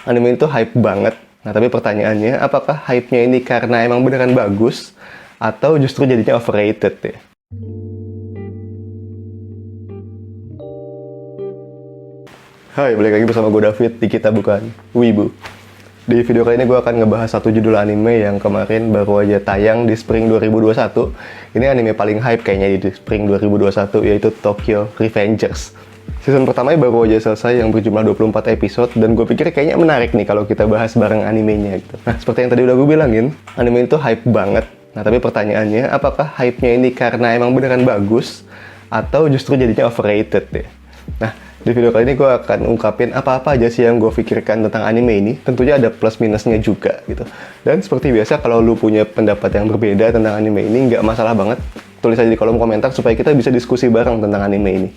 Anime itu hype banget. Nah, tapi pertanyaannya, apakah hype-nya ini karena emang beneran bagus, atau justru jadinya overrated ya? Hai, balik lagi bersama gue David di Kita Bukan Wibu. Di video kali ini gue akan ngebahas satu judul anime yang kemarin baru aja tayang di Spring 2021. Ini anime paling hype kayaknya di Spring 2021, yaitu Tokyo Revengers. Season pertamanya baru aja selesai yang berjumlah 24 episode, dan gue pikir kayaknya menarik nih kalau kita bahas bareng animenya gitu. Nah, seperti yang tadi udah gue bilangin, anime itu hype banget. Nah, tapi pertanyaannya, apakah hype-nya ini karena emang beneran bagus, atau justru jadinya overrated ya? Nah, di video kali ini gue akan ungkapin apa-apa aja sih yang gue pikirkan tentang anime ini. Tentunya ada plus minusnya juga gitu. Dan seperti biasa, kalau lu punya pendapat yang berbeda tentang anime ini, nggak masalah banget. Tulis aja di kolom komentar supaya kita bisa diskusi bareng tentang anime ini.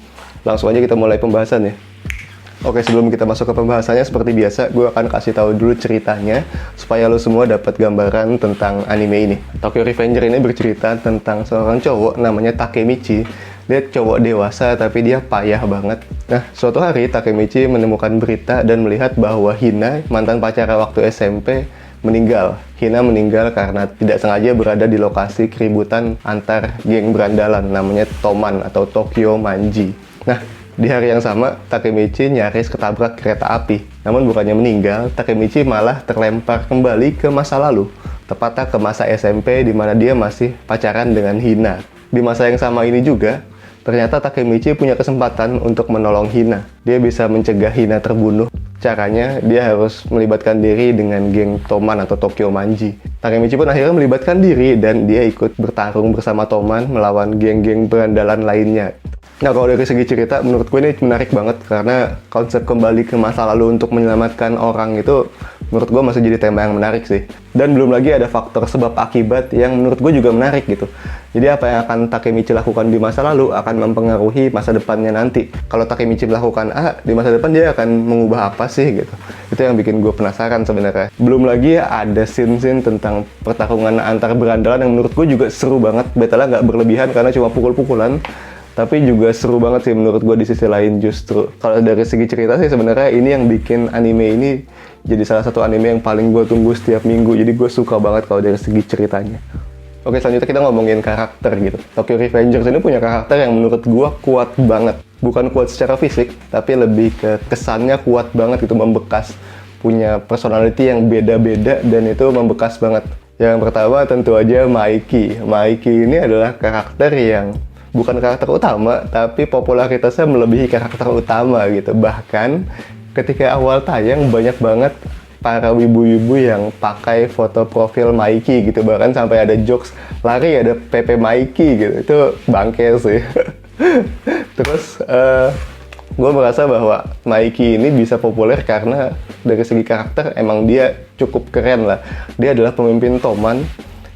Langsung aja kita mulai pembahasan ya. Oke, sebelum kita masuk ke pembahasannya, seperti biasa, gue akan kasih tahu dulu ceritanya supaya lo semua dapat gambaran tentang anime ini. Tokyo Revenger ini bercerita tentang seorang cowok namanya Takemichi. Dia cowok dewasa tapi dia payah banget. Nah, suatu hari Takemichi menemukan berita dan melihat bahwa Hina, mantan pacarnya waktu SMP, meninggal. Hina meninggal karena tidak sengaja berada di lokasi keributan antar geng berandalan namanya Toman atau Tokyo Manji. Nah, di hari yang sama, Takemichi nyaris ketabrak kereta api. Namun bukannya meninggal, Takemichi malah terlempar kembali ke masa lalu. Tepatnya ke masa SMP di mana dia masih pacaran dengan Hina. Di masa yang sama ini juga, ternyata Takemichi punya kesempatan untuk menolong Hina. Dia bisa mencegah Hina terbunuh. Caranya, dia harus melibatkan diri dengan geng Toman atau Tokyo Manji. Takemichi pun akhirnya melibatkan diri dan dia ikut bertarung bersama Toman melawan geng-geng berandalan lainnya. Nah, kalau dari segi cerita, menurut gue ini menarik banget karena konsep kembali ke masa lalu untuk menyelamatkan orang itu menurut gue masih jadi tema yang menarik sih. Dan belum lagi ada faktor sebab akibat yang menurut gue juga menarik gitu. Jadi apa yang akan Takemichi lakukan di masa lalu akan mempengaruhi masa depannya nanti. Kalau Takemichi melakukan A, di masa depan dia akan mengubah apa sih gitu. Itu yang bikin gue penasaran sebenarnya. Belum lagi ada scene-scene tentang pertarungan antar berandalan yang menurut gue juga seru banget. Battle-nya nggak berlebihan karena cuma pukul-pukulan. Tapi juga seru banget sih menurut gue di sisi lain justru. Kalau dari segi cerita sih sebenarnya ini yang bikin anime ini jadi salah satu anime yang paling gue tunggu setiap minggu. Jadi gue suka banget kalau dari segi ceritanya. Oke, selanjutnya kita ngomongin karakter gitu. Tokyo Revengers ini punya karakter yang menurut gue kuat banget. Bukan kuat secara fisik, tapi lebih ke kesannya kuat banget gitu, membekas. Punya personality yang beda-beda dan itu membekas banget. Yang pertama tentu aja Maiki. Maiki ini adalah karakter yang bukan karakter utama, tapi popularitasnya melebihi karakter utama gitu. Bahkan ketika awal tayang banyak banget para wibu-wibu yang pakai foto profil Maiki gitu. Bahkan sampai ada jokes, lari ada PP Maiki gitu. Itu bangke sih. Terus gue merasa bahwa Maiki ini bisa populer karena dari segi karakter emang dia cukup keren lah. Dia adalah pemimpin Toman.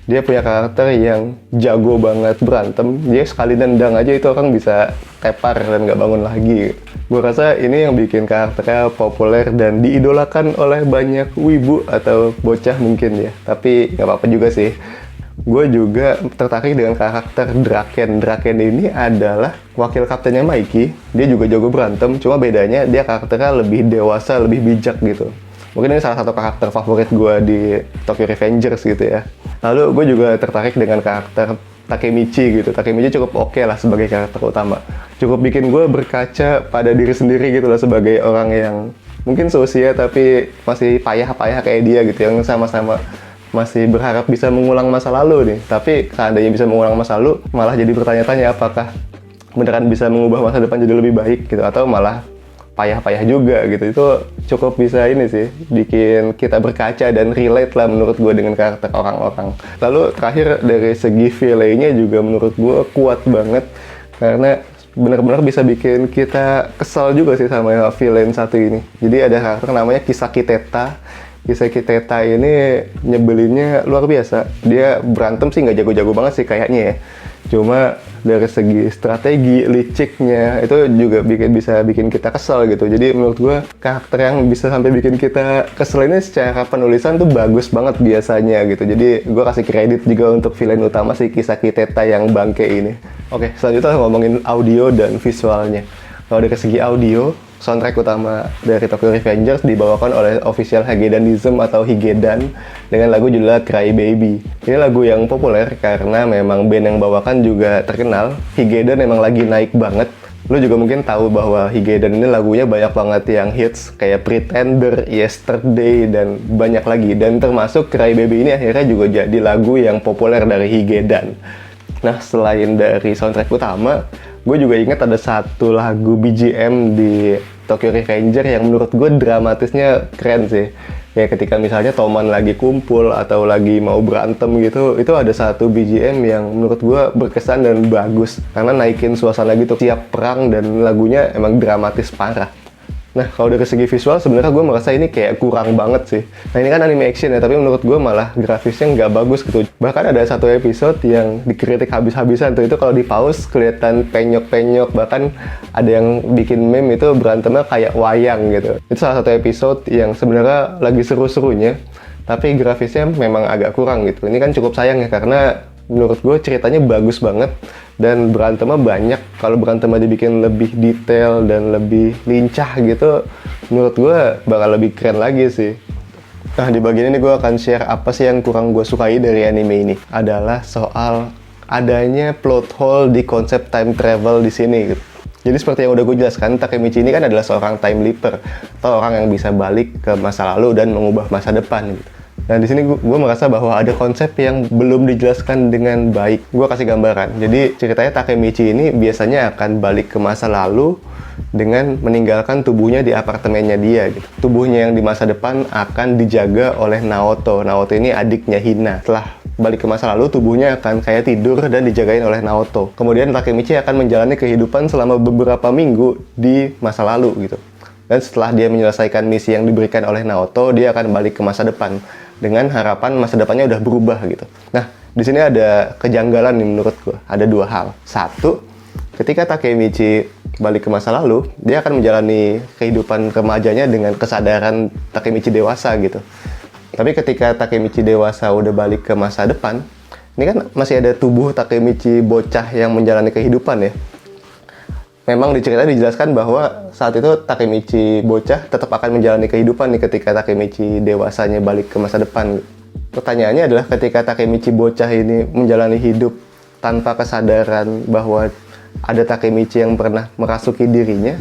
Dia punya karakter yang jago banget berantem. Dia sekali nendang aja itu orang bisa tepar dan nggak bangun lagi. Gue rasa ini yang bikin karakternya populer dan diidolakan oleh banyak wibu atau bocah mungkin ya. Tapi nggak apa-apa juga sih. Gue juga tertarik dengan karakter Draken. Draken ini adalah wakil kaptennya Maiki. Dia juga jago berantem, cuma bedanya dia karakternya lebih dewasa, lebih bijak gitu. Mungkin ini salah satu karakter favorit gue di Tokyo Revengers gitu ya. Lalu gue juga tertarik dengan karakter Takemichi gitu. Takemichi cukup oke lah sebagai karakter utama. Cukup bikin gue berkaca pada diri sendiri gitu lah sebagai orang yang mungkin seusia tapi masih payah-payah kayak dia gitu. Yang sama-sama masih berharap bisa mengulang masa lalu nih. Tapi seandainya bisa mengulang masa lalu, malah jadi bertanya-tanya apakah beneran bisa mengubah masa depan jadi lebih baik gitu. Atau malah payah-payah juga gitu. Itu cukup bisa ini sih, bikin kita berkaca dan relate lah menurut gue dengan karakter orang-orang. Lalu terakhir dari segi villain-nya juga menurut gue kuat banget karena benar-benar bisa bikin kita kesal juga sih sama villain satu ini. Jadi ada karakter namanya Kisaki Teta. Kisaki Teta ini nyebelinnya luar biasa. Dia berantem sih nggak jago-jago banget sih kayaknya ya. Cuma dari segi strategi, liciknya itu juga bisa bikin kita kesel gitu. Jadi menurut gue karakter yang bisa sampai bikin kita kesel ini secara penulisan tuh bagus banget biasanya gitu. Jadi gue kasih kredit juga untuk villain utama si Kisaki Teta yang bangke ini. Oke, selanjutnya ngomongin audio dan visualnya. Kalau dari segi audio, soundtrack utama dari Tokyo Revengers dibawakan oleh official Higedanism atau Higedan dengan lagu judulnya Cry Baby. Ini lagu yang populer karena memang band yang bawakan juga terkenal. Higedan memang lagi naik banget. Lo juga mungkin tahu bahwa Higedan ini lagunya banyak banget yang hits kayak Pretender, Yesterday, dan banyak lagi. Dan termasuk Cry Baby ini akhirnya juga jadi lagu yang populer dari Higedan. Nah, selain dari soundtrack utama, gue juga ingat ada satu lagu BGM di Tokyo Revenger yang menurut gue dramatisnya keren sih. Ya ketika misalnya Toman lagi kumpul atau lagi mau berantem gitu, itu ada satu BGM yang menurut gue berkesan dan bagus. Karena naikin suasana gitu, siap perang dan lagunya emang dramatis parah. Nah, kalau dari segi visual sebenarnya gue merasa ini kayak kurang banget sih. Nah, ini kan anime action ya, tapi menurut gue malah grafisnya nggak bagus gitu. Bahkan ada satu episode yang dikritik habis-habisan tuh, itu kalau di pause kelihatan penyok-penyok, bahkan ada yang bikin meme itu berantemnya kayak wayang gitu. Itu salah satu episode yang sebenarnya lagi seru-serunya, tapi grafisnya memang agak kurang gitu. Ini kan cukup sayang ya, karena menurut gue ceritanya bagus banget dan berantemnya banyak. Kalau berantemnya dibikin lebih detail dan lebih lincah gitu, menurut gue bakal lebih keren lagi sih. Nah, di bagian ini gue akan share apa sih yang kurang gue sukai dari anime ini. Adalah soal adanya plot hole di konsep time travel di sini gitu. Jadi seperti yang udah gue jelaskan, Takemichi ini kan adalah seorang time leaper atau orang yang bisa balik ke masa lalu dan mengubah masa depan gitu. Nah, di sini gue merasa bahwa ada konsep yang belum dijelaskan dengan baik. Gue kasih gambaran. Jadi ceritanya Takemichi ini biasanya akan balik ke masa lalu dengan meninggalkan tubuhnya di apartemennya dia gitu. Tubuhnya yang di masa depan akan dijaga oleh Naoto. Naoto ini adiknya Hina. Setelah balik ke masa lalu, tubuhnya akan kayak tidur dan dijagain oleh Naoto. Kemudian Takemichi akan menjalani kehidupan selama beberapa minggu di masa lalu gitu. Dan setelah dia menyelesaikan misi yang diberikan oleh Naoto, dia akan balik ke masa depan dengan harapan masa depannya udah berubah gitu. Nah, di sini ada kejanggalan nih menurut gue. Ada dua hal. Satu, ketika Takemichi balik ke masa lalu, dia akan menjalani kehidupan remajanya dengan kesadaran Takemichi dewasa gitu. Tapi ketika Takemichi dewasa udah balik ke masa depan, ini kan masih ada tubuh Takemichi bocah yang menjalani kehidupan ya. Memang diceritakan dijelaskan bahwa saat itu Takemichi bocah tetap akan menjalani kehidupan nih ketika Takemichi dewasanya balik ke masa depan. Pertanyaannya adalah ketika Takemichi bocah ini menjalani hidup tanpa kesadaran bahwa ada Takemichi yang pernah merasuki dirinya,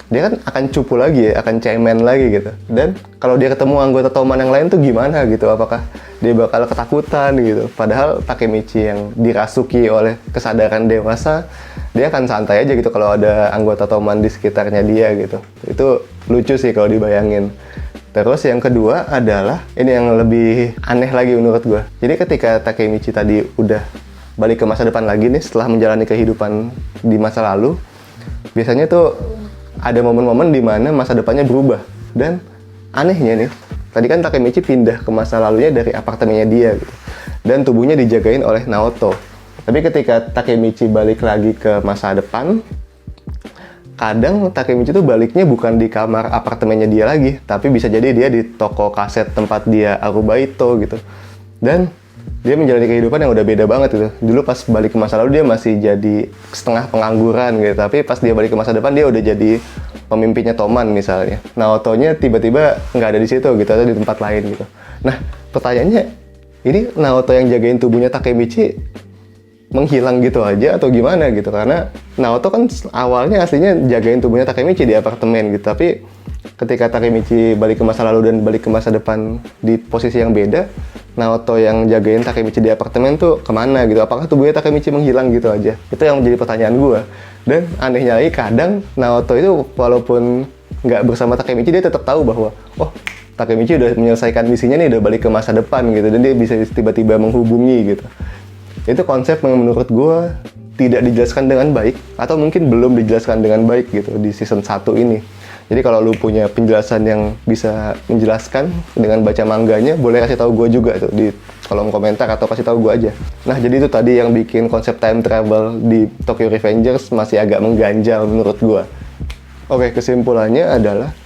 dia kan akan cupu lagi ya, akan cemen lagi gitu. Dan kalau dia ketemu anggota Toman yang lain tuh gimana gitu, apakah dia bakal ketakutan gitu. Padahal Takemichi yang dirasuki oleh kesadaran dewasa, dia akan santai aja gitu kalau ada anggota Toman di sekitarnya dia gitu. Itu lucu sih kalau dibayangin. Terus yang kedua adalah, ini yang lebih aneh lagi menurut gue. Jadi ketika Takemichi tadi udah balik ke masa depan lagi nih setelah menjalani kehidupan di masa lalu, biasanya tuh ada momen-momen di mana masa depannya berubah. Dan anehnya nih, tadi kan Takemichi pindah ke masa lalunya dari apartemennya dia gitu. Dan tubuhnya dijagain oleh Naoto. Tapi ketika Takemichi balik lagi ke masa depan, kadang Takemichi tuh baliknya bukan di kamar apartemennya dia lagi, tapi bisa jadi dia di toko kaset tempat dia Arubaito gitu. Dan dia menjalani kehidupan yang udah beda banget gitu. Dulu pas balik ke masa lalu dia masih jadi setengah pengangguran gitu, tapi pas dia balik ke masa depan dia udah jadi pemimpinnya Toman misalnya. Naoto-nya tiba-tiba nggak ada di situ gitu, atau di tempat lain gitu. Nah, pertanyaannya, ini Naoto yang jagain tubuhnya Takemichi menghilang gitu aja atau gimana gitu, karena Naoto kan awalnya aslinya jagain tubuhnya Takemichi di apartemen gitu, tapi ketika Takemichi balik ke masa lalu dan balik ke masa depan di posisi yang beda, Naoto yang jagain Takemichi di apartemen tuh kemana gitu, apakah tubuhnya Takemichi menghilang gitu aja? Itu yang menjadi pertanyaan gue. Dan anehnya lagi kadang Naoto itu walaupun nggak bersama Takemichi, dia tetap tahu bahwa oh, Takemichi udah menyelesaikan misinya nih, udah balik ke masa depan gitu, dan dia bisa tiba-tiba menghubungi gitu. Itu konsep yang menurut gue tidak dijelaskan dengan baik, atau mungkin belum dijelaskan dengan baik gitu di season 1 ini. Jadi kalau lu punya penjelasan yang bisa menjelaskan dengan baca mangganya, boleh kasih tahu gue juga tuh di kolom komentar, atau kasih tahu gue aja. Nah, jadi itu tadi yang bikin konsep time travel di Tokyo Revengers masih agak mengganjal menurut gue. Oke, kesimpulannya adalah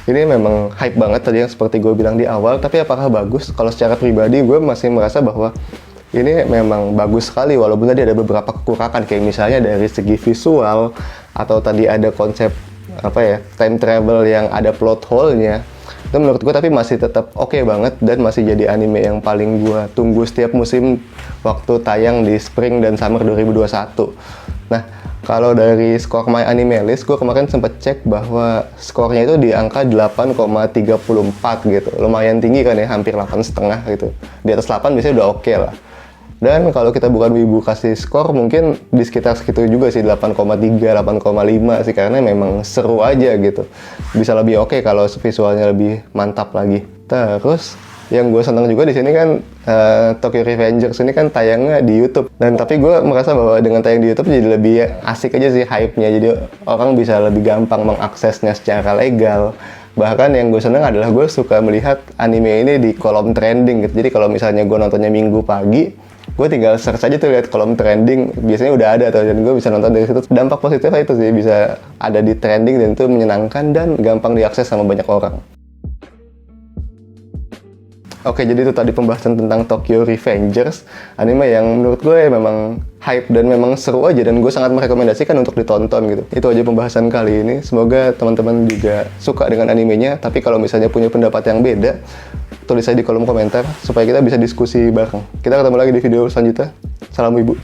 ini memang hype banget tadi yang seperti gue bilang di awal, tapi apakah bagus? Kalau secara pribadi gue masih merasa bahwa ini memang bagus sekali, walaupun tadi ada beberapa kekurangan, kayak misalnya dari segi visual, atau tadi ada konsep time travel yang ada plot hole-nya. Itu menurut gue tapi masih tetap oke banget dan masih jadi anime yang paling gue tunggu setiap musim waktu tayang di spring dan summer 2021. Nah, kalau dari skor My Anime List, gue kemarin sempat cek bahwa skornya itu di angka 8,34 gitu. Lumayan tinggi kan ya, hampir 8,5 gitu. Di atas 8 biasanya udah oke lah. Dan kalau kita bukan wibu kasih skor, mungkin di sekitar segitu juga sih, 8,3, 8,5 sih, karena memang seru aja gitu. Bisa lebih oke kalau visualnya lebih mantap lagi. Terus yang gue senang juga di sini kan Tokyo Revengers ini kan tayangnya di YouTube. Dan tapi gue merasa bahwa dengan tayang di YouTube jadi lebih asik aja sih hype-nya. Jadi orang bisa lebih gampang mengaksesnya secara legal. Bahkan yang gue senang adalah gue suka melihat anime ini di kolom trending gitu. Jadi kalau misalnya gue nontonnya Minggu pagi, gue tinggal search aja tuh lihat kolom trending, biasanya udah ada tuh, dan gue bisa nonton dari situ. Dampak positifnya itu sih, bisa ada di trending dan itu menyenangkan dan gampang diakses sama banyak orang. Oke, jadi itu tadi pembahasan tentang Tokyo Revengers, anime yang menurut gue memang hype dan memang seru aja, dan gue sangat merekomendasikan untuk ditonton gitu. Itu aja pembahasan kali ini, semoga teman-teman juga suka dengan animenya, tapi kalau misalnya punya pendapat yang beda, tulis aja di kolom komentar supaya kita bisa diskusi bareng. Kita ketemu lagi di video selanjutnya. Salam Wibu.